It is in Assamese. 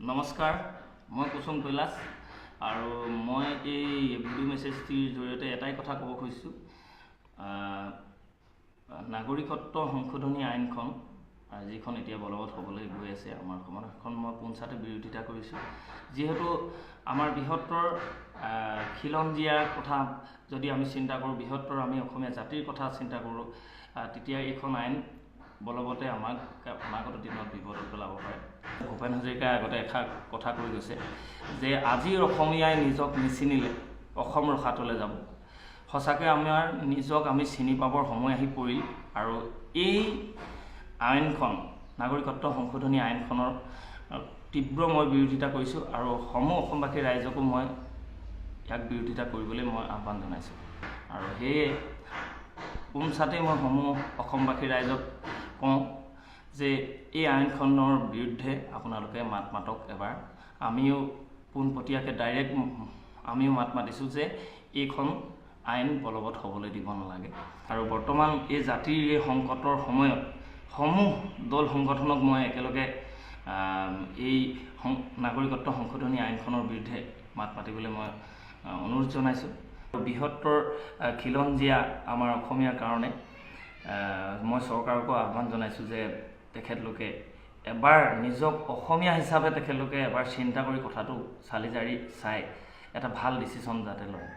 নমস্কাৰ, মই কুssum কৈলাশ আৰু মই এই ভিডিঅ' মেছেজটিৰ জৰিয়তে এটাই কথা ক'ব খুজিছোঁ। নাগৰিকত্ব সংশোধনী আইনখন যিখন এতিয়া বলবৎ হ'বলৈ গৈ আছে আমাৰ অসমত, সেইখন মই পোনছাতে বিৰোধিতা কৰিছোঁ। যিহেতু আমাৰ বৃহত্তৰ খিলঞ্জীয়াৰ কথা যদি আমি চিন্তা কৰোঁ, বৃহত্তৰ আমি অসমীয়া জাতিৰ কথা চিন্তা কৰোঁ, তেতিয়া এইখন আইন বলবতে আমাক অনাগত দিনত বিপদত পেলাব পাৰে। ভূপেন হাজৰিকাই আগতে এষাৰ কথা কৈ গৈছে যে আজিৰ অসমীয়াই নিজক নিচিনিলে অসম ৰসাতলে যাব। সঁচাকৈ আমাৰ নিজক আমি চিনি পাবৰ সময় আহি পৰিল আৰু এই আইনখন, নাগৰিকত্ব সংশোধনী আইনখনৰ তীব্ৰ মই বিৰোধিতা কৰিছোঁ আৰু সমূহ অসমবাসী ৰাইজকো মই ইয়াক বিৰোধিতা কৰিবলৈ মই আহ্বান জনাইছোঁ। আৰু সেয়ে পোনছাতেই মই সমূহ অসমবাসী ৰাইজক কওঁ যে এই আইনখনৰ বিৰুদ্ধে আপোনালোকে মাত মাতক এবাৰ। আমিও পোনপটীয়াকৈ ডাইৰেক্ট আমিও মাত মাতিছোঁ যে এইখন আইন বলবৎ হ'বলৈ দিব নালাগে। আৰু বৰ্তমান এই জাতিৰ এই সংকটৰ সময়ত সমূহ দল সংগঠনক মই একেলগে এই নাগৰিকত্ব সংশোধনী আইনখনৰ বিৰুদ্ধে মাত মাতিবলৈ মই অনুৰোধ জনাইছোঁ। বৃহত্তৰ খিলঞ্জীয়া আমাৰ অসমীয়াৰ কাৰণে মই চৰকাৰকো আহ্বান জনাইছোঁ যে তেখেতলোকে এবাৰ নিজক অসমীয়া হিচাপে তেখেতলোকে এবাৰ চিন্তা কৰি কথাটো চালি জাৰি চাই এটা ভাল ডিচিশ্যন যাতে লয়।